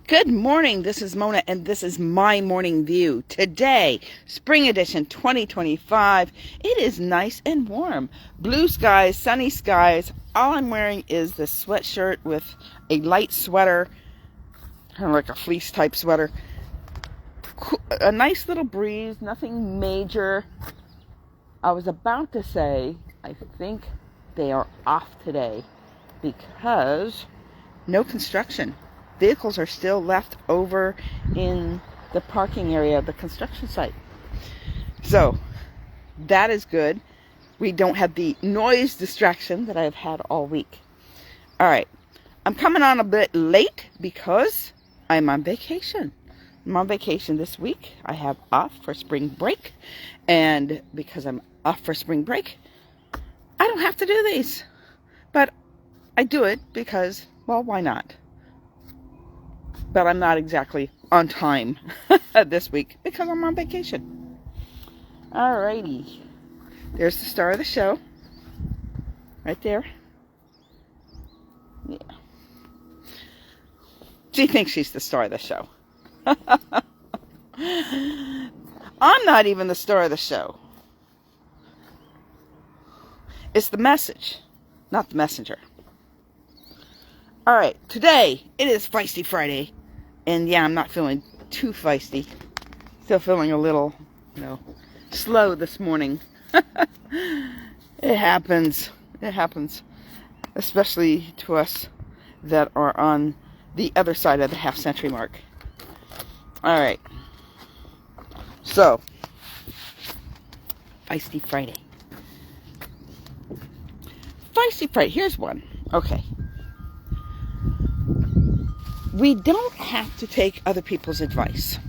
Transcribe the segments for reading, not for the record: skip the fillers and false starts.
Good morning. This is Mona, and this is my morning view. Today, spring edition 2025. It is nice and warm. Blue skies, sunny skies. All I'm wearing is this sweatshirt with a light sweater, kind of like a fleece type sweater. A nice little breeze, nothing major. I was about to say, I think they are off today because no construction. Vehicles are still left over in the parking area of the construction site. So that is good. We don't have the noise distraction that I've had all week. All right. I'm coming on a bit late because I'm on vacation. I'm on vacation this week. I have off for spring break. And because I'm off for spring break, I don't have to do these. But I do it because, well, why not? But I'm not exactly on time this week because I'm on vacation. Alrighty. There's the star of the show. Right there. Yeah. She thinks she's the star of the show. I'm not even the star of the show. It's the message, not the messenger. Alright, today it is Feisty Friday. And yeah, I'm not feeling too feisty. Still feeling a little, slow this morning. It happens. It happens. Especially to us that are on the other side of the half-century mark. Alright. So, Feisty Friday. Feisty Friday. Here's one. Okay. We don't have to take other people's advice.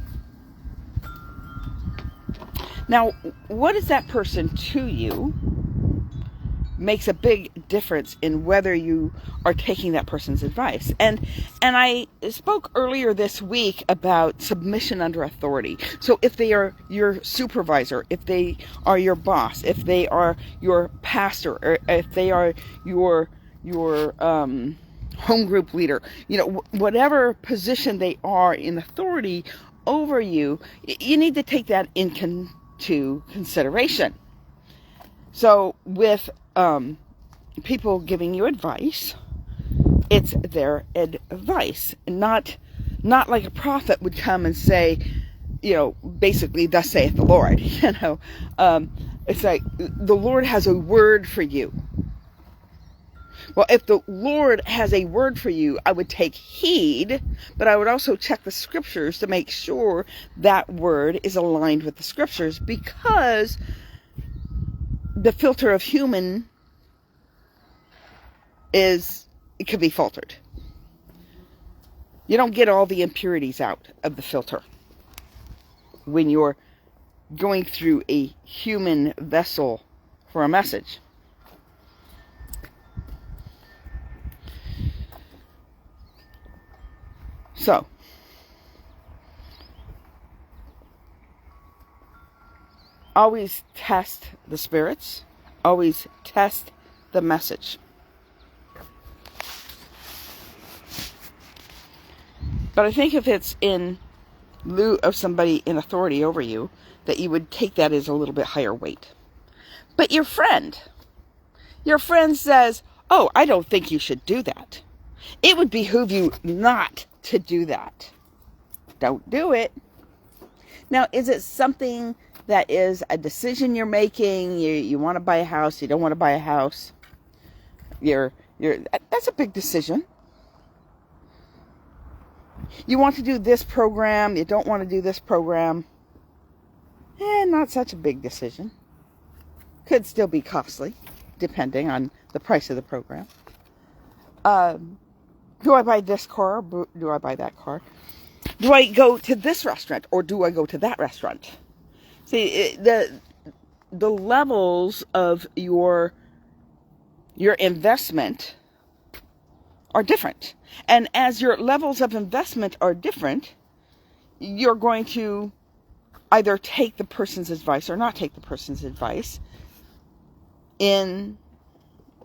Now, what is that person to you makes a big difference in whether you are taking that person's advice. And I spoke earlier this week about submission under authority. So if they are your supervisor, if they are your boss, if they are your pastor, or if they are your home group leader, whatever position they are in authority over you, you need to take that into consideration. So with people giving you advice, it's their advice, not like a prophet would come and say, basically, thus saith the Lord. It's like the Lord has a word for you. Well, if the Lord has a word for you, I would take heed, but I would also check the scriptures to make sure that word is aligned with the scriptures, because the filter of human it could be faltered. You don't get all the impurities out of the filter when you're going through a human vessel for a message. So, always test the spirits. Always test the message. But I think if it's in lieu of somebody in authority over you, that you would take that as a little bit higher weight. But your friend says, oh, I don't think you should do that. It would behoove you not to do that. Don't do it. Now, is it something that is a decision you're making? You want to buy a house, you don't want to buy a house. That's a big decision. You want to do this program, you don't want to do this program. Not such a big decision. Could still be costly, depending on the price of the program. Do I buy this car, or do I buy that car? Do I go to this restaurant, or do I go to that restaurant? See, the levels of your investment are different. And as your levels of investment are different, you're going to either take the person's advice or not take the person's advice in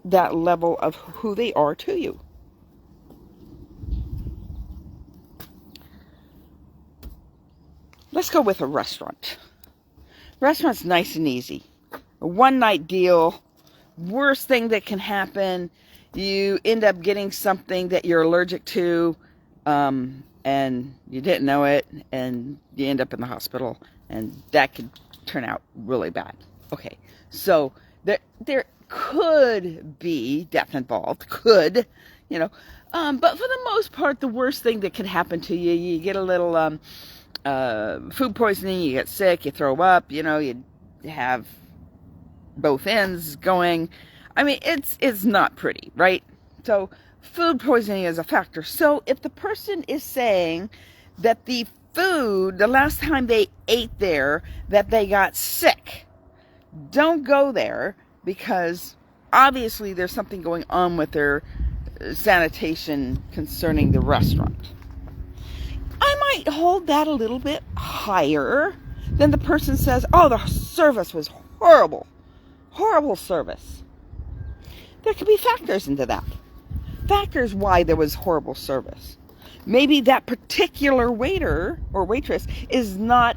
that level of who they are to you. Let's go with a restaurant. Restaurant's nice and easy. A one-night deal. Worst thing that can happen, you end up getting something that you're allergic to, and you didn't know it, and you end up in the hospital, and that could turn out really bad. Okay, so there could be death involved, but for the most part, the worst thing that can happen to you, you get a little food poisoning, you get sick, you throw up, you have both ends going. I mean, it's not pretty, right? So food poisoning is a factor. So if the person is saying that the food, the last time they ate there, that they got sick, don't go there, because obviously there's something going on with their sanitation concerning the restaurant. I might hold that a little bit higher than the person says, oh, the service was horrible. Horrible service. There could be factors into that. Factors why there was horrible service. Maybe that particular waiter or waitress is not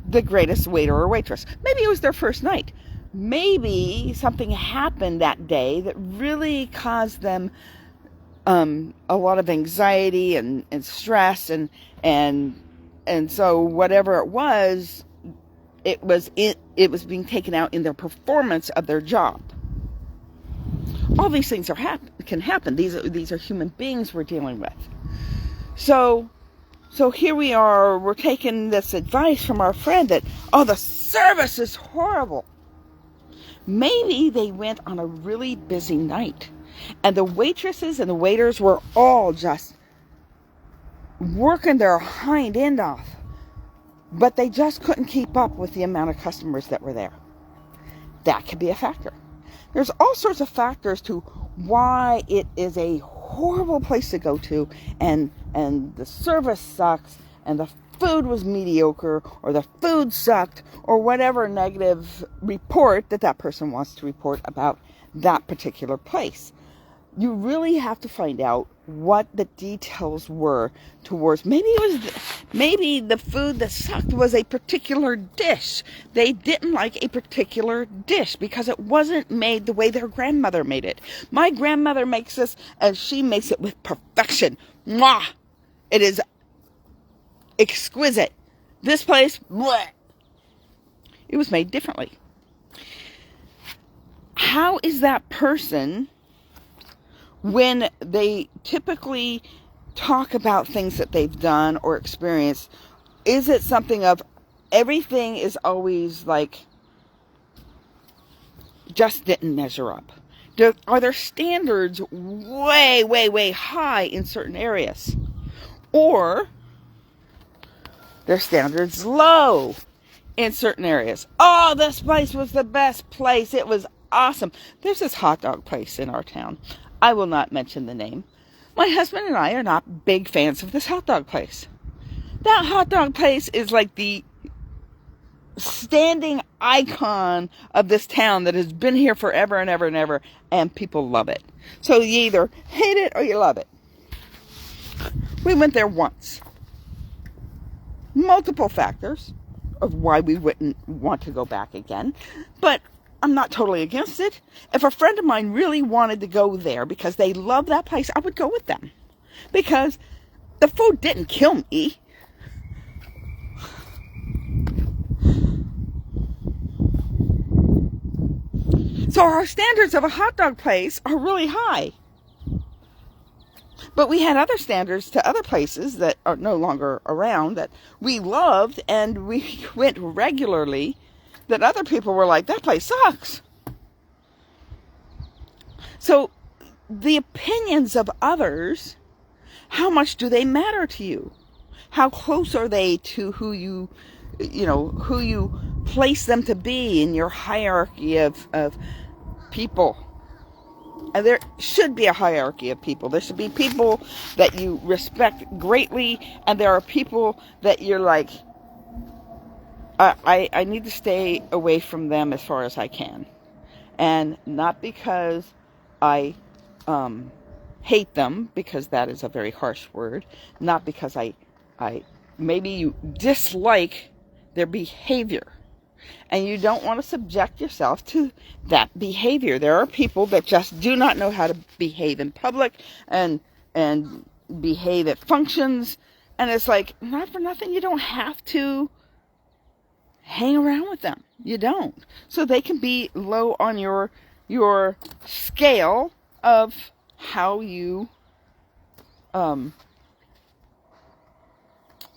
the greatest waiter or waitress. Maybe it was their first night. Maybe something happened that day that really caused them a lot of anxiety and stress, and so whatever it was being taken out in their performance of their job. All these things can happen. These are human beings we're dealing with. So here we are. We're taking this advice from our friend that, oh, the service is horrible. Maybe they went on a really busy night, and the waitresses and the waiters were all just working their hind end off, but they just couldn't keep up with the amount of customers that were there. That could be a factor. There's all sorts of factors to why it is a horrible place to go to, and the service sucks, and the food was mediocre, or the food sucked, or whatever negative report that person wants to report about that particular place. You really have to find out what the details were towards. Maybe the food that sucked was a particular dish. They didn't like a particular dish because it wasn't made the way their grandmother made it. My grandmother makes this, and she makes it with perfection. Mwah! It is exquisite. This place, bleh. It was made differently. How is that person, when they typically talk about things that they've done or experienced, is it something of everything is always like just didn't measure up? Are their standards way, way, way high in certain areas? Or their standards low in certain areas? Oh, this place was the best place. It was awesome. There's this hot dog place in our town. I will not mention the name. My husband and I are not big fans of this hot dog place. That hot dog place is like the standing icon of this town that has been here forever and ever and ever, and people love it. So you either hate it or you love it. We went there once. Multiple factors of why we wouldn't want to go back again, but I'm not totally against it. If a friend of mine really wanted to go there because they love that place, I would go with them. Because the food didn't kill me. So our standards of a hot dog place are really high. But we had other standards to other places that are no longer around that we loved and we went regularly, that other people were like, that place sucks. So the opinions of others, how much do they matter to you? How close are they to who you place them to be in your hierarchy of people? And there should be a hierarchy of people. There should be people that you respect greatly, and there are people that you're like, I need to stay away from them as far as I can. And not because I hate them, because that is a very harsh word. Not because I maybe you dislike their behavior, and you don't want to subject yourself to that behavior. There are people that just do not know how to behave in public and behave at functions, and it's like, not for nothing, you don't have to hang around with them. You don't. So they can be low on your scale of how you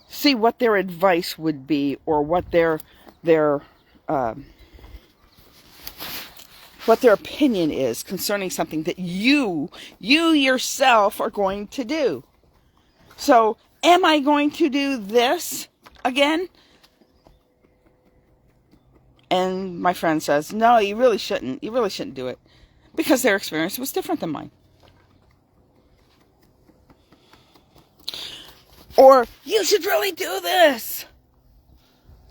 see what their advice would be, or what their opinion is concerning something that you yourself are going to do. So, am I going to do this again? And my friend says, no, you really shouldn't. You really shouldn't do it, because their experience was different than mine. Or, you should really do this.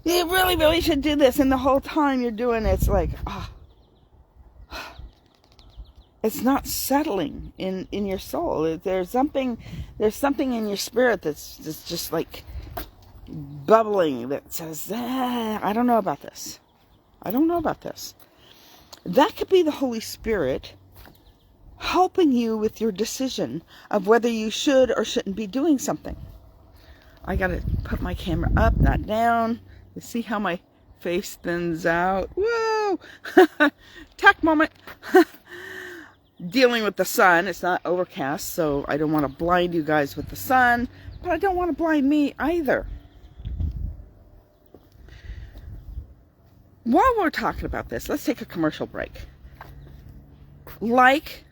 You really, really should do this. And the whole time you're doing it, it's like, it's not settling in your soul. There's something in your spirit that's just like bubbling that says, I don't know about this. I don't know about this. That could be the Holy Spirit helping you with your decision of whether you should or shouldn't be doing something. I gotta put my camera up, not down. You see how my face thins out? Whoa! Tech moment. Dealing with the sun. It's not overcast, so I don't want to blind you guys with the sun, but I don't want to blind me either. While we're talking about this, let's take a commercial break. Like,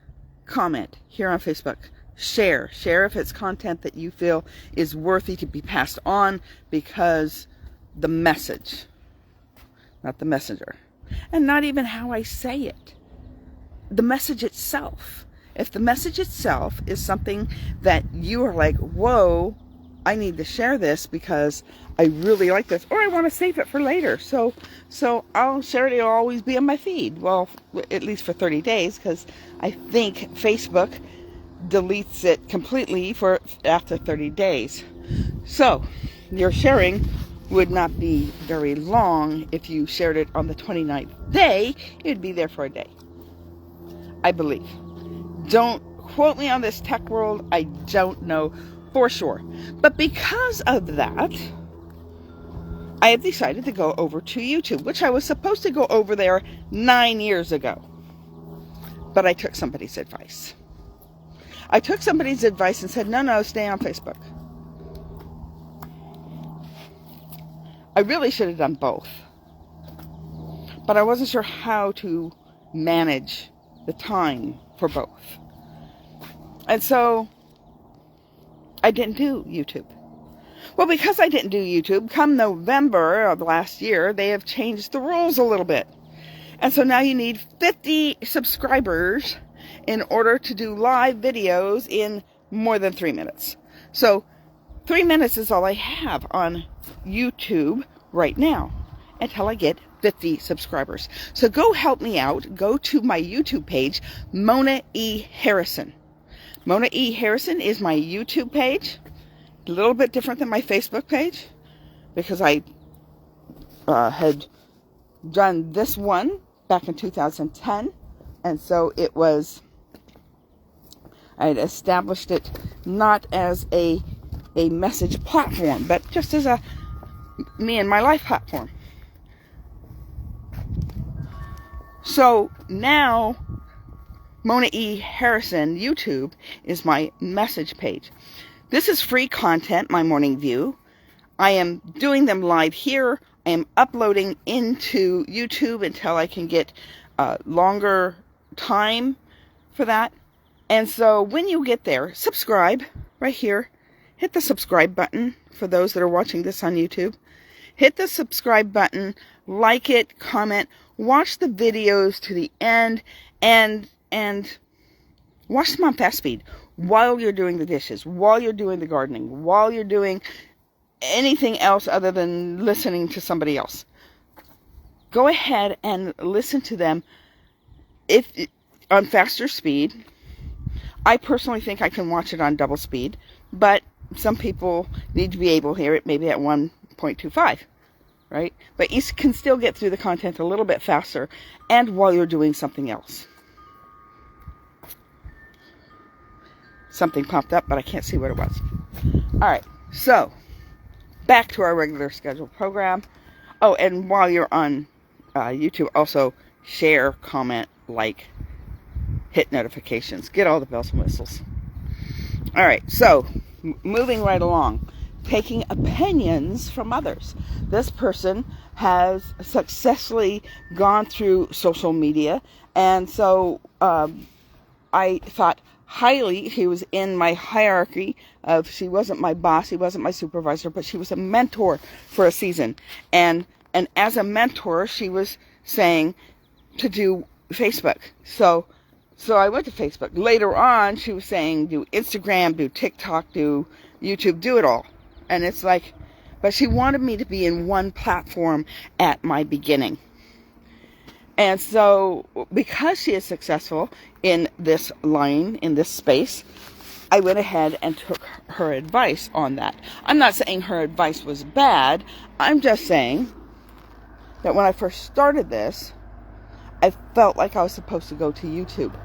comment here on Facebook. Share if it's content that you feel is worthy to be passed on, because the message, not the messenger, and not even how I say it, the message itself. If the message itself is something that you are like, whoa, I need to share this because I really like this, or I want to save it for later, so I'll share it. It'll always be on my feed, well, at least for 30 days, because I think Facebook deletes it completely for after 30 days. So your sharing would not be very long. If you shared it on the 29th day, it'd be there for a day, I believe. Don't quote me on this tech world. I don't know for sure. But because of that, I have decided to go over to YouTube, which I was supposed to go over there 9 years ago. But I took somebody's advice. I took somebody's advice and said, no, stay on Facebook. I really should have done both. But I wasn't sure how to manage the time for both. And so I didn't do YouTube. Well, because I didn't do YouTube, come November of last year, they have changed the rules a little bit. And so now you need 50 subscribers in order to do live videos in more than 3 minutes. So 3 minutes is all I have on YouTube right now until I get 50 subscribers. So go help me out. Go to my YouTube page, Mona E. Harrison. Mona E. Harrison is my YouTube page. A little bit different than my Facebook page, because I had done this one back in 2010, and so I had established it not as a message platform, but just as a me and my life platform. So now Mona E. Harrison YouTube is my message page. This is free content, my morning view. I am doing them live here. I am uploading into YouTube until I can get longer time for that. And so when you get there, subscribe right here. Hit the subscribe button for those that are watching this on YouTube. Hit the subscribe button, like it, comment, watch the videos to the end, and watch them on fast speed while you're doing the dishes, while you're doing the gardening, while you're doing anything else other than listening to somebody else. Go ahead and listen to them on faster speed. I personally think I can watch it on double speed, but some people need to be able to hear it maybe at 1.25, right? But you can still get through the content a little bit faster and while you're doing something else. Something popped up, but I can't see what it was. All right, so back to our regular scheduled program. Oh, and while you're on YouTube, also share, comment, like, hit notifications, get all the bells and whistles. All right, so moving right along, taking opinions from others. This person has successfully gone through social media, and so I thought highly. He was in my hierarchy of, she wasn't my boss, he wasn't my supervisor, but she was a mentor for a season. And as a mentor, she was saying to do Facebook. So I went to Facebook. Later on, she was saying do Instagram, do TikTok, do YouTube, do it all. And it's like, but she wanted me to be in one platform at my beginning. And so, because she is successful in this line, in this space, I went ahead and took her advice on that. I'm not saying her advice was bad. I'm just saying that when I first started this, I felt like I was supposed to go to YouTube.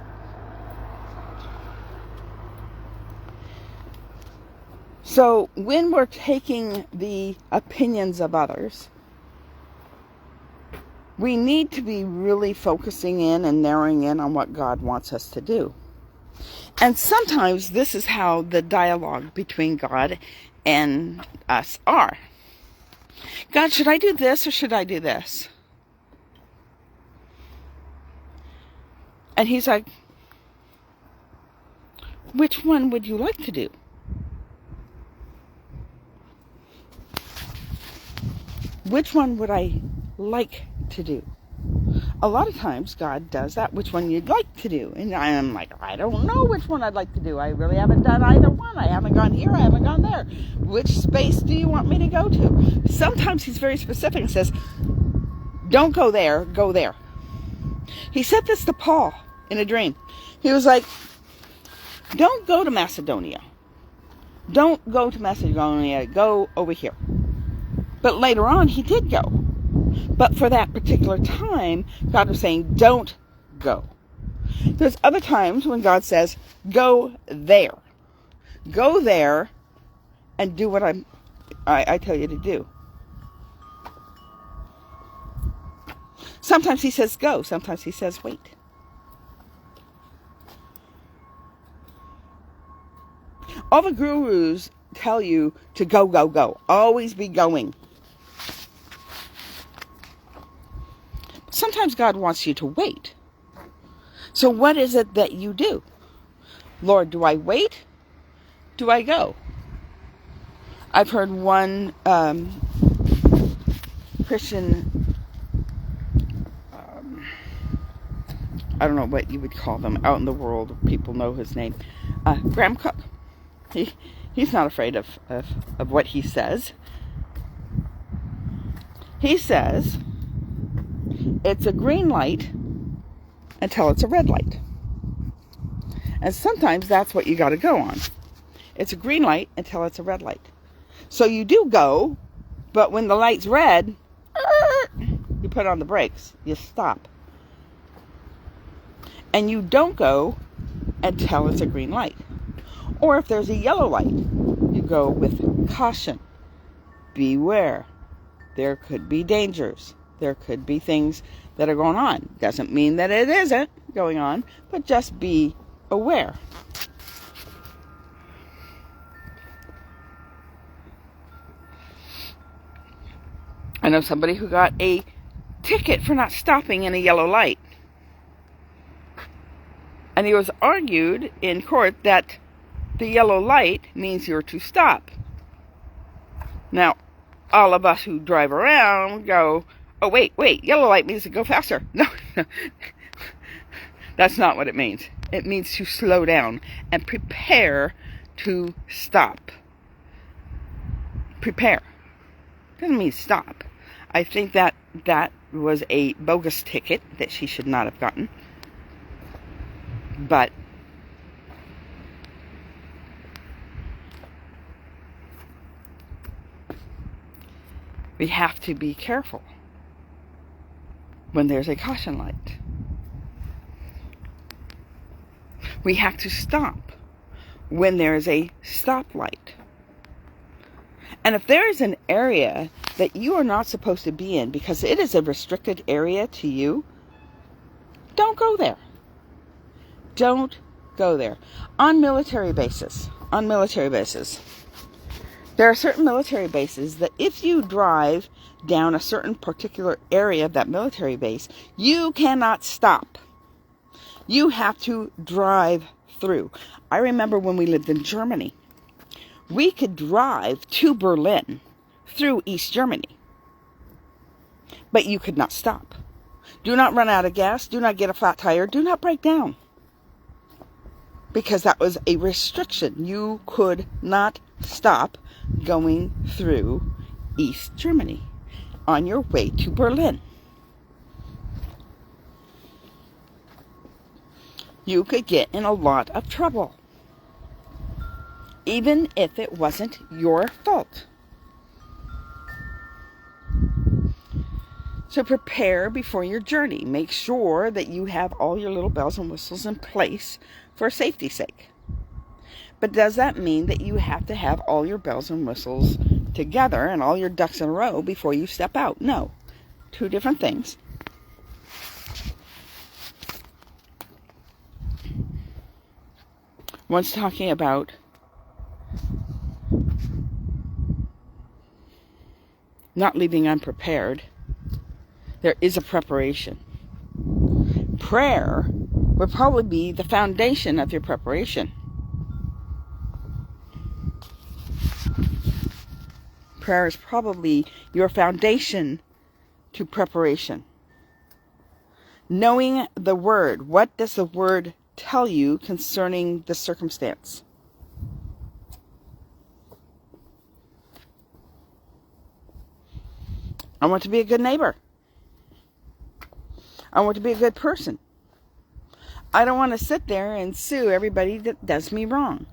So, when we're taking the opinions of others, we need to be really focusing in and narrowing in on what God wants us to do. And sometimes this is how the dialogue between God and us are. God, should I do this or should I do this? And he's like, which one would you like to do? Which one would I like to do? A lot of times God does that, which one you'd like to do. And I'm like, I don't know which one I'd like to do. I really haven't done either one. I haven't gone here, I haven't gone there. Which space do you want me to go to? Sometimes he's very specific and says, don't go there, go there. He said this to Paul in a dream. He was like, don't go to Macedonia. Don't go to Macedonia, go over here. But later on, he did go. But for that particular time, God was saying, don't go. There's other times when God says, go there. Go there and do what I tell you to do. Sometimes he says go. Sometimes he says wait. All the gurus tell you to go, go, go. Always be going. Sometimes God wants you to wait. So what is it that you do? Lord, do I wait? Do I go? I've heard one Christian, I don't know what you would call them, out in the world, people know his name, Graham Cook. He's not afraid of what he says. He says, it's a green light until it's a red light. And sometimes that's what you got to go on. It's a green light until it's a red light. So you do go, but when the light's red, you put on the brakes. You stop. And you don't go until it's a green light. Or if there's a yellow light, you go with caution. Beware. There could be dangers. There could be things that are going on. Doesn't mean that it isn't going on, but just be aware. I know somebody who got a ticket for not stopping in a yellow light. And he was argued in court that the yellow light means you're to stop. Now, all of us who drive around go, oh, wait, yellow light means to go faster. No, that's not what it means. It means to slow down and prepare to stop. Prepare. Doesn't mean stop. I think that was a bogus ticket that she should not have gotten. But We have to be careful when there's a caution light. We have to stop when there is a stoplight. And if there is an area that you are not supposed to be in because it is a restricted area to you, don't go there. Don't go there. On military bases, there are certain military bases that if you drive down a certain particular area of that military base, you cannot stop. You have to drive through. I remember when we lived in Germany, we could drive to Berlin through East Germany, but you could not stop. Do not run out of gas. Do not get a flat tire. Do not break down. Because that was a restriction. You could not stop going through East Germany on your way to Berlin. You could get in a lot of trouble, even if it wasn't your fault. So prepare before your journey. Make sure that you have all your little bells and whistles in place for safety's sake. But does that mean that you have to have all your bells and whistles together and all your ducks in a row before you step out? No. Two different things. One's talking about not leaving unprepared. There is a preparation. Prayer would probably be the foundation of your preparation. Prayer is probably your foundation to preparation. Knowing the word. What does the word tell you concerning the circumstance? I want to be a good neighbor. I want to be a good person. I don't want to sit there and sue everybody that does me wrong.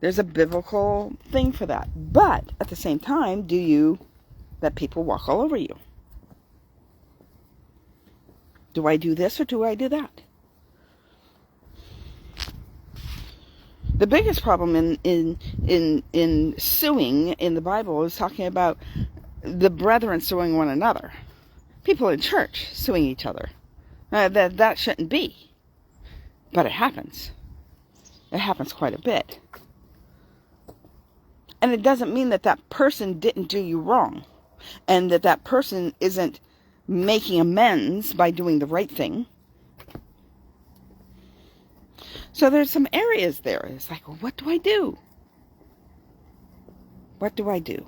There's a biblical thing for that. But at the same time, do you let people walk all over you? Do I do this or do I do that? The biggest problem in suing in the Bible is talking about the brethren suing one another. People in church suing each other. That shouldn't be. But it happens. It happens quite a bit. And it doesn't mean that that person didn't do you wrong. And that that person isn't making amends by doing the right thing. So there's some areas there. It's like, well, what do I do? What do I do?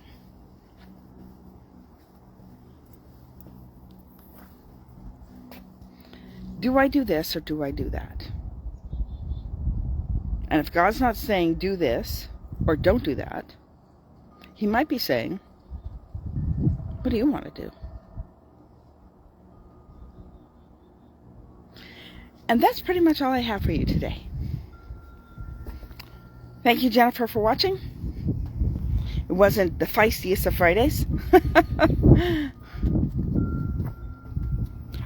Do I do this or do I do that? And if God's not saying do this or don't do that, He might be saying, what do you want to do? And that's pretty much all I have for you today. Thank you, Jennifer, for watching. It wasn't the feistiest of Fridays.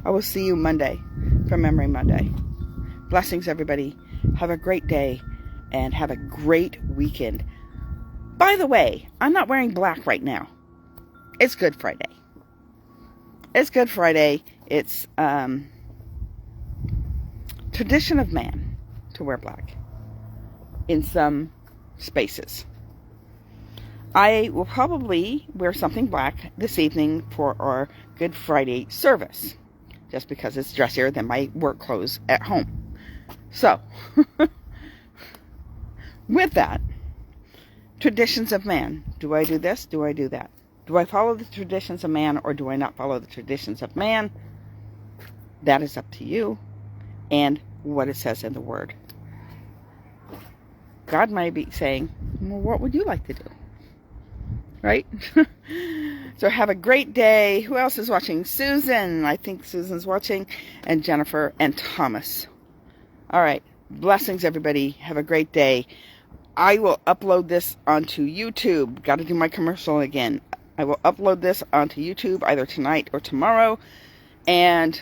I will see you Monday for Memory Monday. Blessings, everybody. Have a great day and have a great weekend. By the way, I'm not wearing black right now. It's Good Friday. It's Good Friday. It's tradition of man to wear black in some spaces. I will probably wear something black this evening for our Good Friday service, just because it's dressier than my work clothes at home. So, with that, traditions of man. Do I do this? Do I do that? Do I follow the traditions of man or do I not follow the traditions of man? That is up to you and what it says in the Word. God might be saying, well, what would you like to do? Right? So have a great day. Who else is watching? Susan. I think Susan's watching. And Jennifer and Thomas. All right. Blessings, everybody. Have a great day. I will upload this onto YouTube. Got to do my commercial again. I will upload this onto YouTube either tonight or tomorrow, and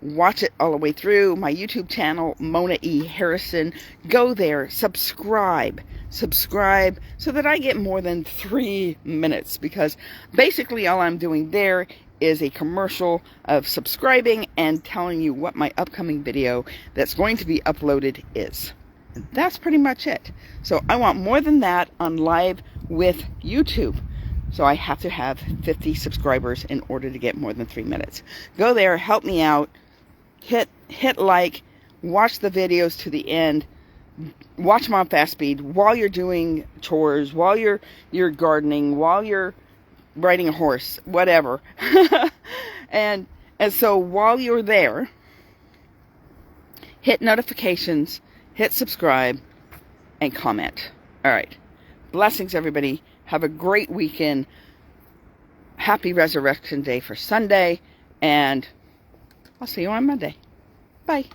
watch it all the way through. My YouTube channel, Mona E. Harrison. Go there, subscribe so that I get more than 3 minutes, because basically all I'm doing there is a commercial of subscribing and telling you what my upcoming video that's going to be uploaded is. And that's pretty much it. So I want more than that on live with YouTube. So I have to have 50 subscribers in order to get more than 3 minutes. Go there, help me out, hit like, watch the videos to the end, watch them on fast speed while you're doing chores, while you're gardening, while you're riding a horse, whatever. and so while you're there, hit notifications, hit subscribe, and comment. All right. Blessings, everybody. Have a great weekend. Happy Resurrection Day for Sunday, and I'll see you on Monday. Bye.